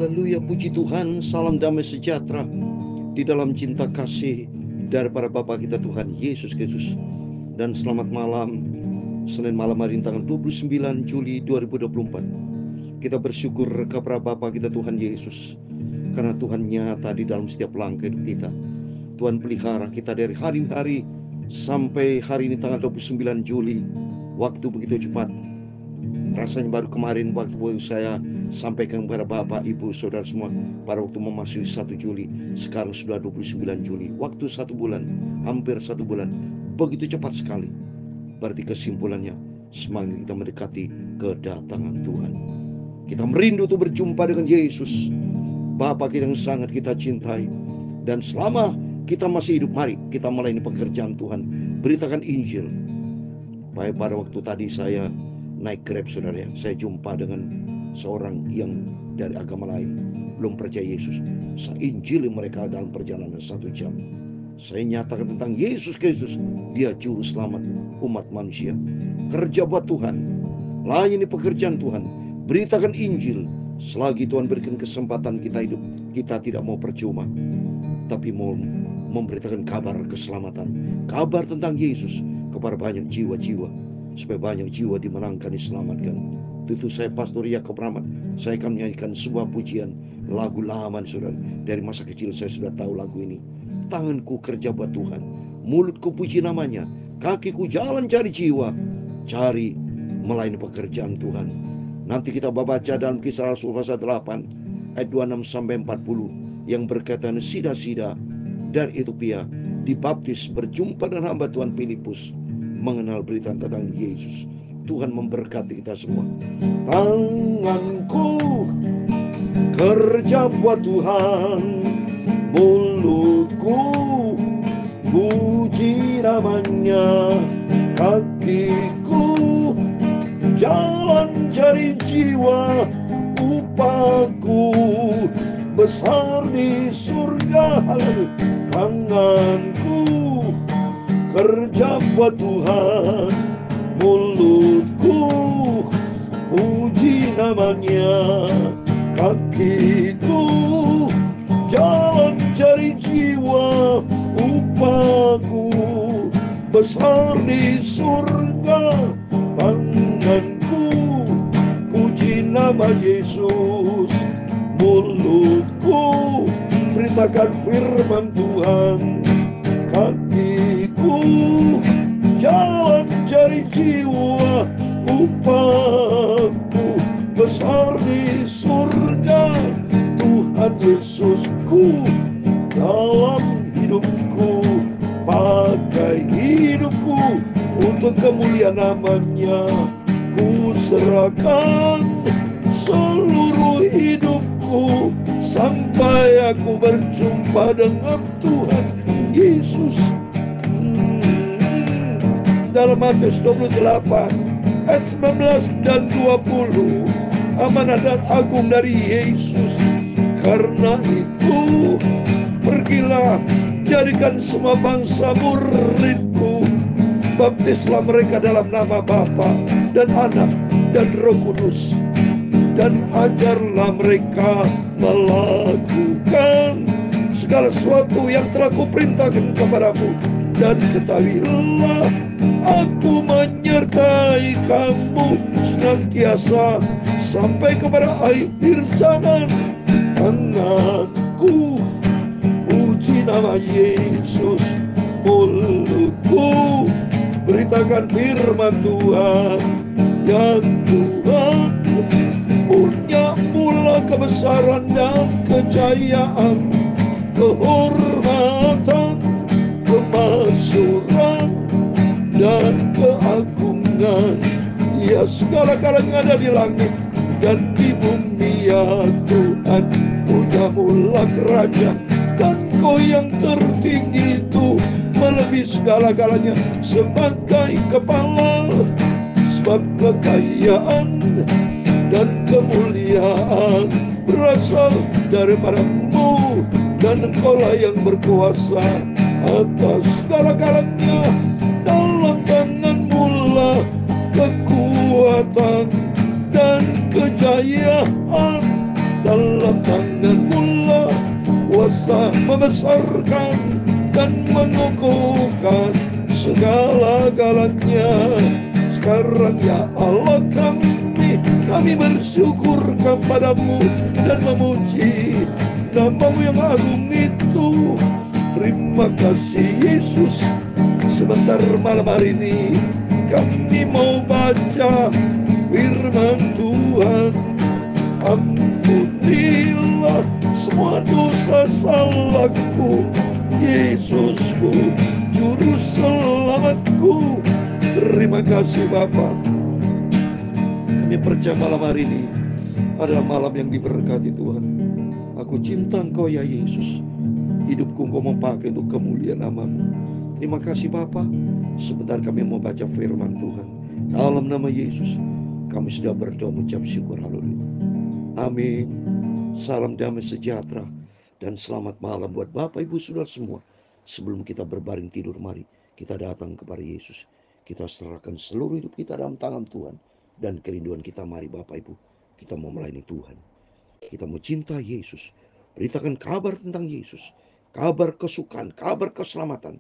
Haleluya, puji Tuhan, salam damai sejahtera di dalam cinta kasih dari para Bapa kita Tuhan Yesus Kristus. Dan selamat malam, Senin malam hari ini tanggal 29 Juli 2024. Kita bersyukur kepada Bapa kita Tuhan Yesus, karena Tuhan nyata di dalam setiap langkah hidup kita. Tuhan pelihara kita dari hari-hari sampai hari ini tanggal 29 Juli. Waktu begitu cepat. Rasanya baru kemarin waktu saya sampaikan kepada Bapak, Ibu, Saudara semua pada waktu memasuki 1 Juli. Sekarang sudah 29 Juli. Waktu 1 bulan, hampir 1 bulan. Begitu cepat sekali. Berarti kesimpulannya, semakin kita mendekati kedatangan Tuhan. Kita merindu untuk berjumpa dengan Yesus, Bapa kita yang sangat kita cintai. Dan selama kita masih hidup, mari kita melayani pekerjaan Tuhan. Beritakan Injil. Baik, pada waktu tadi saya naik Grab, saudara, saya jumpa dengan seorang yang dari agama lain, belum percaya Yesus. Saya injili mereka dalam perjalanan 1 jam. Saya nyatakan tentang Yesus Kristus, Dia juru selamat umat manusia. Kerja buat Tuhan, layani pekerjaan Tuhan, beritakan Injil. Selagi Tuhan berikan kesempatan kita hidup, kita tidak mau percuma, tapi mau memberitakan kabar keselamatan, kabar tentang Yesus kepada banyak jiwa-jiwa, supaya banyak jiwa dimenangkan, diselamatkan. Tentu saya Pastor Yakob Rahmat, saya akan menyanyikan sebuah pujian, lagu lama, saudara. Dari masa kecil saya sudah tahu lagu ini. Tanganku kerja buat Tuhan, mulutku puji namanya, kakiku jalan cari jiwa, cari melayani pekerjaan Tuhan. Nanti kita baca dalam Kisah Rasul pasal 8 ayat 26 sampai 40 yang berkaitan sida-sida dari Ethiopia dibaptis, berjumpa dengan hamba Tuhan Filipus, mengenal berita tentang Yesus. Tuhan memberkati kita semua. Tanganku kerja buat Tuhan, mulutku puji namanya, kakiku jalan cari jiwa, upahku besar di surga. Tanganku kerja buat Tuhan, mulutku puji namanya, kakiku jalan cari jiwa, upahku besar di surga. Tanganku puji nama Yesus, mulutku beritakan firman Tuhan, kakiku jalan cari jiwa, upahku besar di surga. Tuhan Yesusku dalam hidupku, pakai hidupku untuk kemuliaan namanya. Ku serahkan seluruh hidupku sampai aku berjumpa dengan Tuhan Yesus. Dalam Matius 28 ayat 19 dan 20, amanah dan agung dari Yesus. Karena itu pergilah, jadikan semua bangsa muridku, baptislah mereka dalam nama Bapa dan Anak dan Roh Kudus, dan ajarlah mereka melakukan segala sesuatu yang telah kuperintahkan kepadamu. Dan ketahuilah, aku menyertai kamu senantiasa sampai kepada akhir zaman. Tanganku puji nama Yesus, mulutku beritakan firman Tuhan. Ya Tuhan, punya mula kebesaran dan kejayaan, kehormatan, kemasyuran dan keagungan. Ya, segala kalanya ada di langit dan di bumi. Ya Tuhan, punya mula kerajaan, dan Kau yang tertinggi itu melebihi segala-galanya. Sebagai kepala, sebab kekayaan dan kemuliaan berasal daripada-Mu, dan Engkau-lah yang berkuasa atas segala-galanya. Dalam tangan-Mu lah kekuatan dan kejayaan, dalam tangan kuasa membesarkan dan mengukuhkan segala-galanya. Sekarang ya Allah kami bersyukur kepadamu dan memuji nama-Mu yang agung itu. Terima kasih Yesus. Sebentar malam hari ini kami mau baca firman Tuhan. Ampunilah semua dosa salahku, Yesusku, juru selamatku. Terima kasih Bapa. Kami percaya malam hari ini adalah malam yang diberkati Tuhan. Aku cinta Engkau ya Yesus. Hidupku Engkau mau pakai untuk kemuliaan nama-Mu. Terima kasih Bapa. Sebentar kami mau baca firman Tuhan. Dalam nama Yesus kami sudah berdoa mengucap syukur. Haleluya. Amin. Salam damai sejahtera dan selamat malam buat Bapak Ibu Saudara semua. Sebelum kita berbaring tidur, mari kita datang kepada Yesus. Kita serahkan seluruh hidup kita dalam tangan Tuhan. Dan kerinduan kita, mari Bapak Ibu, kita mau melayani Tuhan. Kita mau cinta Yesus. Beritakan kabar tentang Yesus. Kabar kesukaan, kabar keselamatan.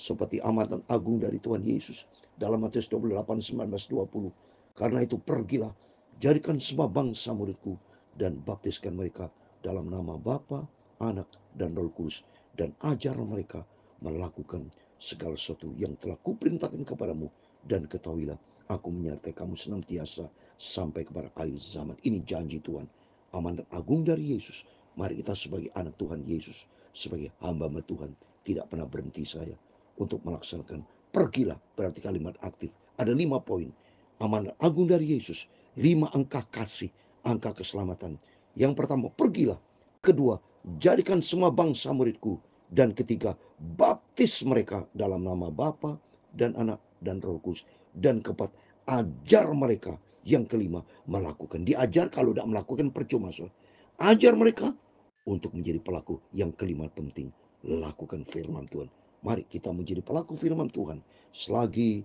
Seperti amanat agung dari Tuhan Yesus. Dalam Matius 28, 19, 20. Karena itu pergilah, jadikan semua bangsa muridku. Dan baptiskan mereka dalam nama Bapa, Anak, dan Roh Kudus. Dan ajar mereka melakukan segala sesuatu yang telah kuperintahkan kepadamu. Dan ketahuilah, aku menyertai kamu senantiasa sampai kepada akhir zaman. Ini janji Tuhan. Amanat agung dari Yesus. Mari kita sebagai anak Tuhan Yesus, sebagai hamba Tuhan, tidak pernah berhenti saya untuk melaksanakan. Pergilah, berarti kalimat aktif. Ada 5 poin. Amanat agung dari Yesus. 5 angka kasih, angka keselamatan. Yang pertama, pergilah. Kedua, jadikan semua bangsa muridku. Dan ketiga, baptis mereka dalam nama Bapa dan Anak dan Roh Kudus. Dan keempat, ajar mereka. Yang kelima, melakukan. Diajar, kalau tidak melakukan percuma. Ajar mereka untuk menjadi pelaku. Yang kelima penting, lakukan firman Tuhan. Mari kita menjadi pelaku firman Tuhan selagi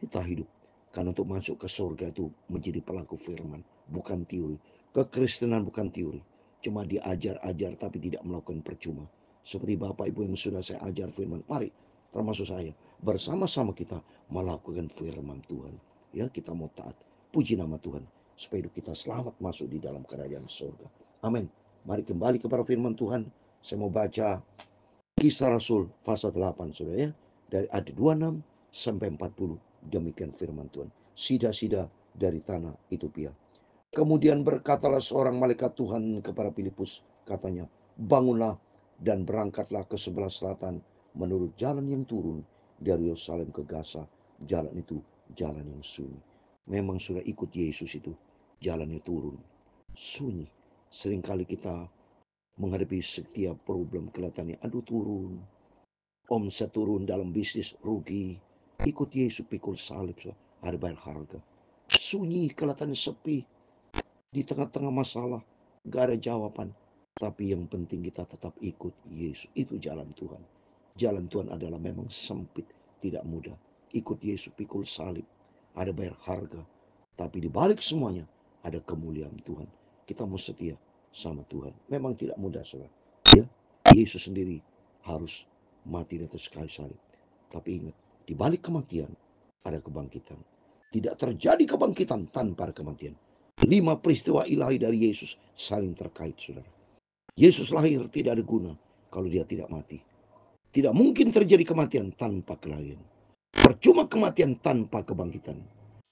kita hidup. Karena untuk masuk ke surga itu menjadi pelaku firman, bukan teori. Kekristenan bukan teori. Cuma diajar-ajar tapi tidak melakukan percuma. Seperti Bapak Ibu yang sudah saya ajar firman. Mari, termasuk saya, bersama-sama kita melakukan firman Tuhan. Ya, kita mau taat. Puji nama Tuhan. Supaya hidup kita selamat masuk di dalam kerajaan surga. Amin. Mari kembali kepada firman Tuhan. Saya mau baca Kisah Rasul pasal 8, saudara ya. Dari ayat 26 sampai 40. Demikian firman Tuhan. Sida-sida dari tanah Ethiopia. Kemudian berkatalah seorang malaikat Tuhan kepada Filipus. Katanya, bangunlah dan berangkatlah ke sebelah selatan menurut jalan yang turun dari Yerusalem ke Gaza. Jalan itu jalan yang sunyi. Memang sudah ikut Yesus itu. Jalannya turun. Sunyi. Seringkali kita menghadapi setiap problem kelihatannya, aduh turun. Omset turun dalam bisnis, rugi. Ikut Yesus pikul salib, ada bayar harga. Sunyi, kelihatannya sepi. Di tengah-tengah masalah, gak ada jawaban. Tapi yang penting kita tetap ikut Yesus. Itu jalan Tuhan. Jalan Tuhan adalah memang sempit, tidak mudah. Ikut Yesus pikul salib, ada bayar harga. Tapi di balik semuanya, ada kemuliaan Tuhan. Kita mau setia sama Tuhan. Memang tidak mudah, saudara. Ya, Yesus sendiri harus mati di atas kayu salib. Tapi ingat, di balik kematian ada kebangkitan. Tidak terjadi kebangkitan tanpa kematian. 5 peristiwa ilahi dari Yesus saling terkait, saudara. Yesus lahir tidak ada guna kalau dia tidak mati. Tidak mungkin terjadi kematian tanpa kelahiran. Percuma kematian tanpa kebangkitan.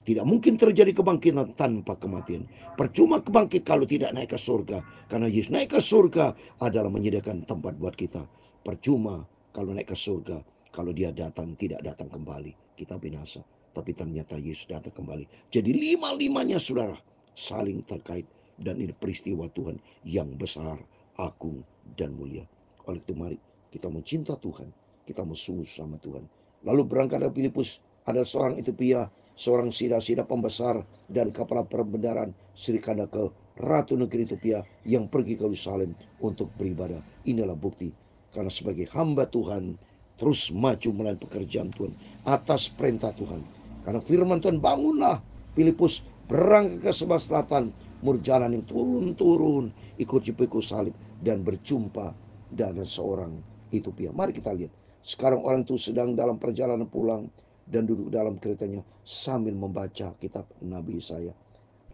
Tidak mungkin terjadi kebangkitan tanpa kematian. Percuma kebangkit kalau tidak naik ke surga. Karena Yesus naik ke surga adalah menyediakan tempat buat kita. Percuma kalau naik ke surga, kalau dia datang tidak datang kembali, kita binasa. Tapi ternyata Yesus datang kembali. Jadi 5-5-nya saudara saling terkait. Dan ini peristiwa Tuhan yang besar, agung, dan mulia. Oleh itu mari kita mencinta Tuhan. Kita mau sungguh sama Tuhan. Lalu berangkat dari Filipus, ada seorang Ethiopia, seorang sida-sida pembesar dan kepala perbendaharaan Sri Kanda ke Ratu Negeri Ethiopia yang pergi ke Yerusalem untuk beribadah. Inilah bukti karena sebagai hamba Tuhan terus maju melalui pekerjaan Tuhan atas perintah Tuhan. Karena firman Tuhan, bangunlah Filipus, berangkat ke sebelah selatan, menurut jalan yang turun-turun, ikut pikul salib dan berjumpa dan ada seorang Ethiopia. Mari kita lihat. Sekarang orang itu sedang dalam perjalanan pulang dan duduk dalam keretanya sambil membaca kitab Nabi Yesaya.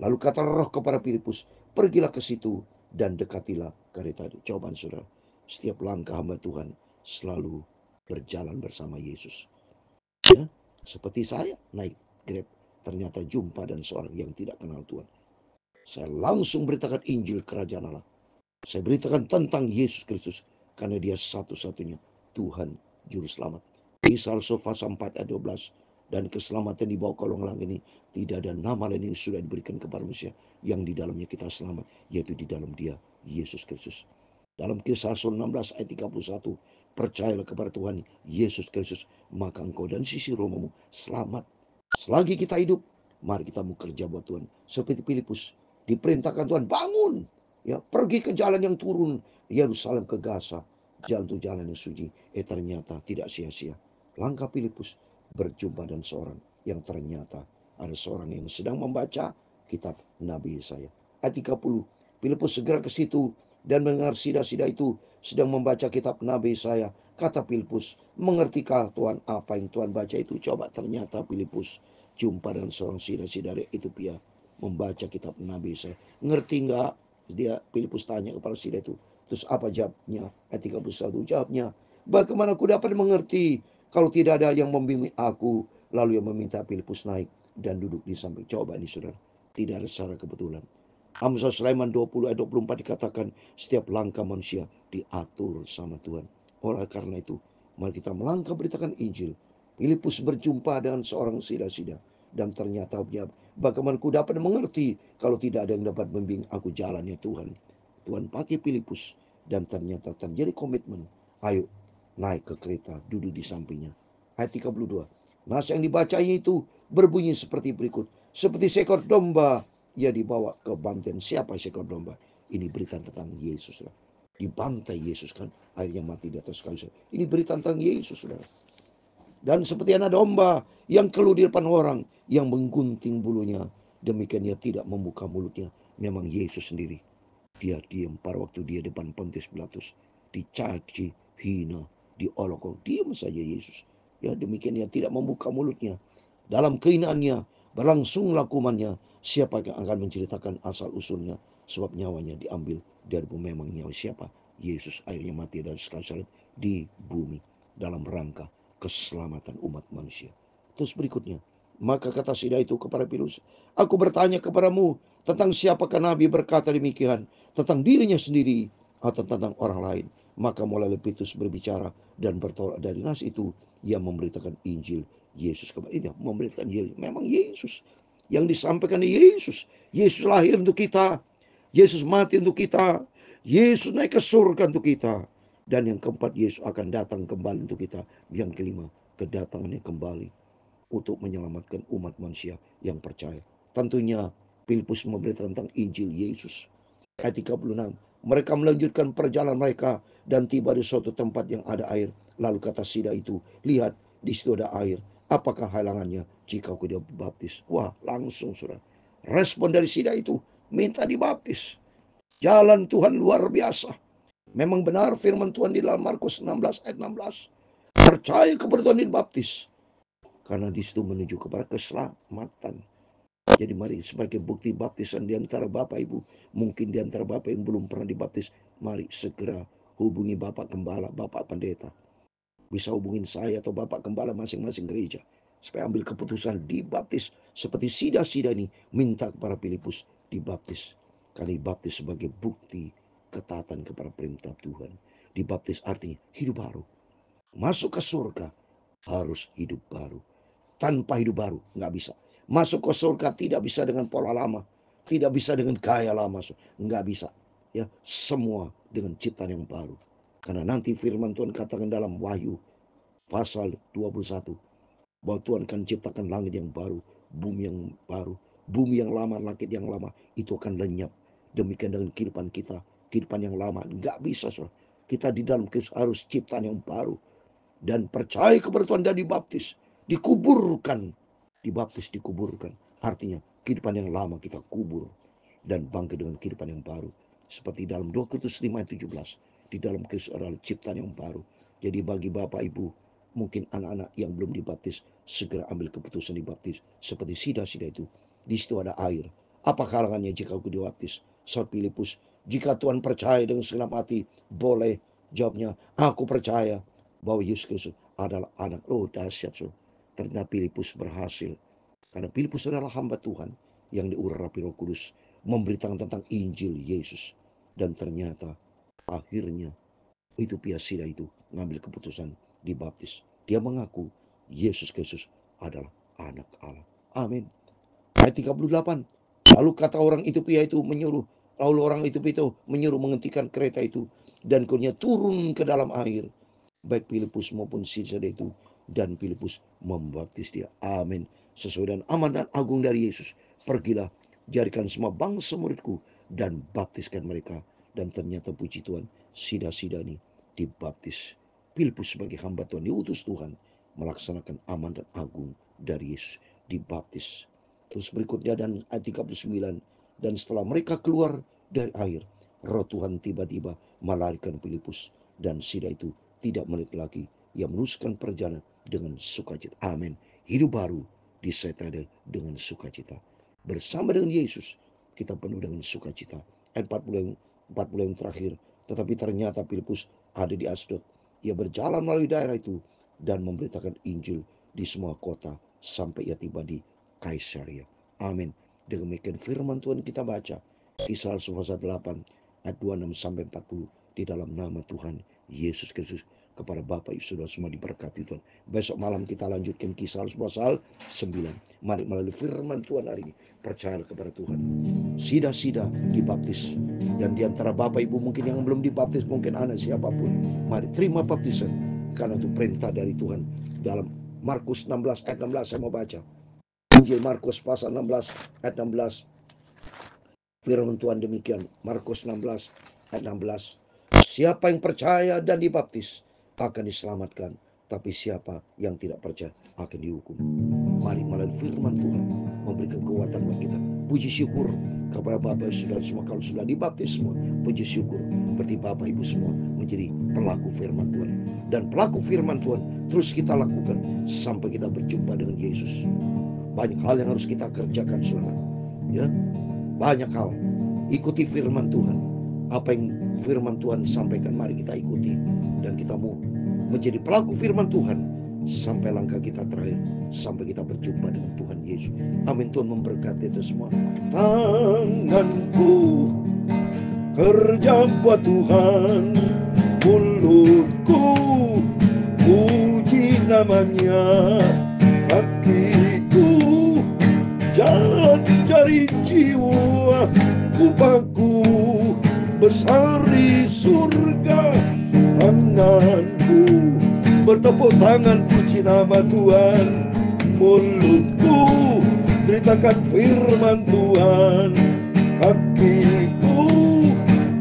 Lalu kata roh kepada Filipus, pergilah ke situ dan dekatilah kereta itu. Cobaan saudara, setiap langkah hamba Tuhan selalu berjalan bersama Yesus. Ya, seperti saya naik Grab, ternyata jumpa dan seorang yang tidak kenal Tuhan. Saya langsung beritakan Injil Kerajaan Allah. Saya beritakan tentang Yesus Kristus, karena dia satu-satunya Tuhan Juru Selamat. Kisah Rasul pasal 4 ayat 12. Dan keselamatan di bawah kolong langit ini tidak ada nama lain yang sudah diberikan kepada manusia yang di dalamnya kita selamat, yaitu di dalam dia, Yesus Kristus. Dalam Kisah Rasul 16 ayat 31, percayalah kepada Tuhan Yesus Kristus, maka engkau dan sisi romamu selamat. Selagi kita hidup, mari kita mau kerja buat Tuhan. Seperti Filipus, diperintahkan Tuhan, bangun, ya, pergi ke jalan yang turun Yerusalem ke Gaza, jalan itu jalan yang suci. Ternyata tidak sia-sia. Langkah Filipus berjumpa dengan seorang yang ternyata ada seorang yang sedang membaca kitab Nabi Yesaya. Ayat 30, Filipus segera ke situ dan mendengar sida-sida itu sedang membaca kitab Nabi Yesaya. Kata Filipus, mengertikah Tuhan apa yang Tuhan baca itu? Coba, ternyata Filipus jumpa dengan seorang sida-sida dari Ethiopia membaca kitab Nabi Yesaya. Ngerti enggak? Dia Filipus tanya kepada sida itu. Terus apa jawabnya? Ayat 31 jawabnya, bagaimana aku dapat mengerti kalau tidak ada yang membimbing aku? Lalu yang meminta Filipus naik dan duduk di samping. Coba ini saudara, tidak ada secara kebetulan. Amsal Sulaiman 20 ayat 24 dikatakan setiap langkah manusia diatur sama Tuhan. Oleh karena itu, mari kita melangkah beritakan Injil. Filipus berjumpa dengan seorang sida-sida dan ternyata bagaimana aku dapat mengerti kalau tidak ada yang dapat membimbing aku jalannya Tuhan. Tuhan pakai Filipus dan ternyata terjadi komitmen. Ayo naik ke kereta, duduk di sampingnya. Ayat 32. Nas yang dibacanya itu berbunyi seperti berikut. Seperti seekor domba ia dibawa ke bantaian. Siapa seekor domba? Ini berita tentang Yesus. Dibantai Yesus kan, akhirnya mati di atas kayu. Ini berita tentang Yesus, saudara. Dan seperti anak domba yang keluh di depan orang, yang menggunting bulunya, demikian ia tidak membuka mulutnya. Memang Yesus sendiri, dia diam pada waktu dia depan Pontius Pilatus, dicaci, hina, diolok-olok, diam saja Yesus. Ya, demikian ia tidak membuka mulutnya. Dalam kehinaannya berlangsunglah hukumannya. Siapa yang akan menceritakan asal usulnya? Sebab nyawanya diambil dari bumi. Memang nyawa siapa? Yesus akhirnya mati dan sekali salib di bumi dalam rangka keselamatan umat manusia. Terus berikutnya, maka kata sida itu kepada Pilus, aku bertanya kepadamu tentang siapakah Nabi berkata demikian, tentang dirinya sendiri atau tentang orang lain. Maka mulai Pilatus berbicara dan bertolak dari nas itu, ia memberitakan Injil Yesus kepada ini, memberitakan Injil. Memang Yesus yang disampaikan Yesus. Yesus lahir untuk kita, Yesus mati untuk kita, Yesus naik ke surga untuk kita. Dan yang keempat, Yesus akan datang kembali untuk kita. Yang kelima, kedatangannya kembali untuk menyelamatkan umat manusia yang percaya. Tentunya Filipus memberitakan tentang Injil Yesus. Ayat 36, mereka melanjutkan perjalanan mereka dan tiba di suatu tempat yang ada air. Lalu kata sida itu, lihat di situ ada air. Apakah halangannya jika aku dibaptis? Wah, langsung saudara. Respon dari sida itu, minta dibaptis. Jalan Tuhan luar biasa. Memang benar firman Tuhan di dalam Markus 16 ayat 16. Percaya kepada Tuhan dibaptis. Karena di situ menuju kepada keselamatan. Jadi mari sebagai bukti baptisan di antara Bapak Ibu, mungkin di antara Bapak yang belum pernah dibaptis, mari segera hubungi Bapak Gembala, Bapak Pendeta. Bisa hubungin saya atau Bapak Gembala masing-masing gereja. Supaya ambil keputusan dibaptis. Seperti sida-sida ini minta kepada Filipus dibaptis. Karena dibaptis sebagai bukti ketaatan kepada perintah Tuhan. Dibaptis artinya hidup baru. Masuk ke surga harus hidup baru. Tanpa hidup baru nggak bisa. Masuk ke surga tidak bisa dengan pola lama, tidak bisa dengan gaya lama, nggak bisa. Ya, semua dengan ciptaan yang baru. Karena nanti firman Tuhan katakan dalam Wahyu pasal 21 bahwa Tuhan akan ciptakan langit yang baru, bumi yang baru, bumi yang lama, langit yang lama itu akan lenyap. Demikian dengan kehidupan kita, kehidupan yang lama nggak bisa, saudara. Kita di dalam Kristus harus ciptaan yang baru dan percaya kepada Tuhan dan dibaptis, dikuburkan, dibaptis dikuburkan. Artinya kehidupan yang lama kita kubur dan bangkit dengan kehidupan yang baru. Seperti dalam 2 Korintus 5 ayat 17. di dalam Kristus adalah ciptaan yang baru. Jadi bagi Bapak Ibu, mungkin anak-anak yang belum dibaptis, segera ambil keputusan dibaptis. Seperti sida-sida itu, di situ ada air. Apa kalangannya jika aku dibaptis? Saud Filipus, jika Tuhan percaya dengan segenap hati, boleh. Jawabnya, aku percaya bahwa Yesus Kristus adalah anak. Oh dahsyat, so. Ternyata Filipus berhasil. Karena Filipus adalah hamba Tuhan yang diurapi Roh Kudus, memberitakan tentang Injil Yesus. Dan ternyata akhirnya itu Piasida itu ngambil keputusan dibaptis. Dia mengaku Yesus Kristus adalah anak Allah. Amin. Ayat 38. Lalu kata orang Etiopia itu menyuruh, lalu orang Etiopia itu menyuruh menghentikan kereta itu, dan kemudian turun ke dalam air, baik Filipus maupun Sida itu, dan Filipus membaptis dia. Amin. Sesuai dengan amanat agung dari Yesus, pergilah, jadikan semua bangsa muridku dan baptiskan mereka. Dan ternyata puji Tuhan, Sida-sida ini dibaptis. Filipus sebagai hamba Tuhan, diutus Tuhan melaksanakan amanat agung dari Yesus, dibaptis. Terus berikutnya dan ayat 39, dan setelah mereka keluar dari air, Roh Tuhan tiba-tiba melarikan Filipus, dan Sida itu tidak menit lagi. Ia meneruskan perjalanan dengan sukacita. Amin. Hidup baru disertai dengan sukacita. Bersama dengan Yesus, kita penuh dengan sukacita. Ayat 40 yang terakhir. Tetapi ternyata Filipus ada di Asdod. Ia berjalan melalui daerah itu dan memberitakan Injil di semua kota sampai ia tiba di Kaisaria. Amin. Demikian firman Tuhan kita baca. Kisah Rasul pasal 8 ayat 26 sampai 40 di dalam nama Tuhan Yesus Kristus. Kepada Bapak Ibu Saudara semua diberkati Tuhan. Besok malam kita lanjutkan Kisah Rasul pasal 9. Mari melalui firman Tuhan hari ini percaya kepada Tuhan. Sida-sida dibaptis. Dan di antara Bapak Ibu mungkin yang belum dibaptis, mungkin anak siapapun, mari terima baptisan. Karena itu perintah dari Tuhan. Dalam Markus 16 ayat 16 saya mau baca. Injil Markus pasal 16 ayat 16. Firman Tuhan demikian. Markus 16 ayat 16. Siapa yang percaya dan dibaptis akan diselamatkan, tapi siapa yang tidak percaya akan dihukum. Mari melalui firman Tuhan memberikan kekuatan buat kita. Puji syukur kepada Bapak Ibu Saudara semua. Kalau sudah dibaptis semua, puji syukur. Berarti Bapak Ibu semua menjadi pelaku firman Tuhan. Dan pelaku firman Tuhan terus kita lakukan sampai kita berjumpa dengan Yesus. Banyak hal yang harus kita kerjakan, saudara. Ya, banyak hal. Ikuti firman Tuhan. Apa yang firman Tuhan sampaikan, mari kita ikuti. Dan kita mau menjadi pelaku firman Tuhan sampai langkah kita terakhir, sampai kita berjumpa dengan Tuhan Yesus. Amin. Tuhan memberkati itu semua. Tanganku kerja buat Tuhan, mulutku puji namanya, kakiku jalan cari jiwa, upahku besar di surga. Tanganku bertepuk tangan puji nama Tuhan, mulutku ceritakan firman Tuhan, kakiku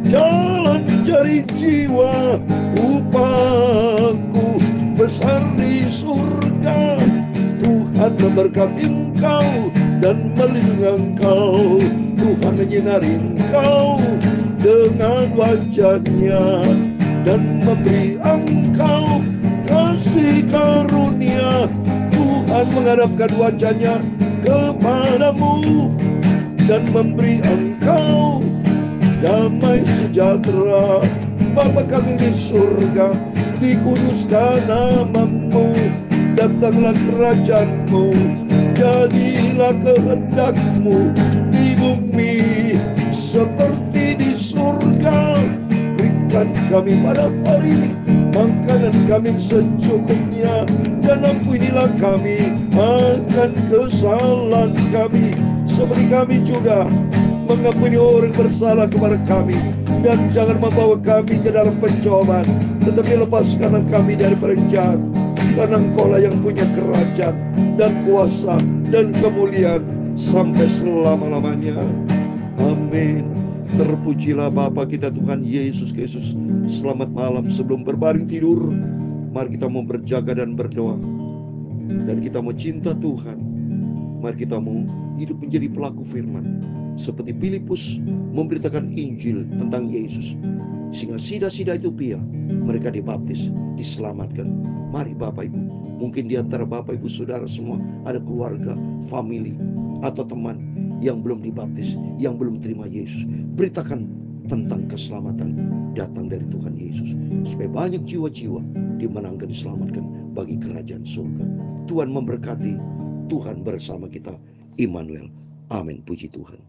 jalan cari jiwa, upahku besar di surga. Tuhan memberkati engkau dan melindungi engkau. Tuhan menyinari engkau dengan wajahnya dan memberi engkau kasih karunia. Tuhan menghadapkan wajahnya kepadamu dan memberi engkau damai sejahtera. Bapa kami di surga, dikuduskan namamu, datanglah kerajaanmu, jadilah kehendakmu di bumi seperti di surga. Berikan kami pada hari ini makanan kami secukupnya, dan ampunilah kami akan kesalahan kami, seperti kami juga mengampuni orang bersalah kepada kami. Dan jangan membawa kami ke dalam pencobaan, tetapi lepaskanlah kami dari jahat. Karena Engkaulah yang punya kerajaan dan kuasa dan kemuliaan sampai selama-lamanya. Amin. Terpujilah Bapa kita Tuhan Yesus Kristus. Selamat malam. Sebelum berbaring tidur, mari kita mau berjaga dan berdoa. Dan kita mau cinta Tuhan. Mari kita mau hidup menjadi pelaku firman, seperti Filipus memberitakan Injil tentang Yesus, sehingga sida-sida Ethiopia mereka dibaptis, diselamatkan. Mari Bapak Ibu, mungkin di antara Bapak Ibu Saudara semua ada keluarga, family, atau teman yang belum dibaptis, yang belum terima Yesus. Beritakan tentang keselamatan datang dari Tuhan Yesus, supaya banyak jiwa-jiwa dimenangkan, diselamatkan bagi kerajaan surga. Tuhan memberkati, Tuhan bersama kita. Immanuel. Amin. Puji Tuhan.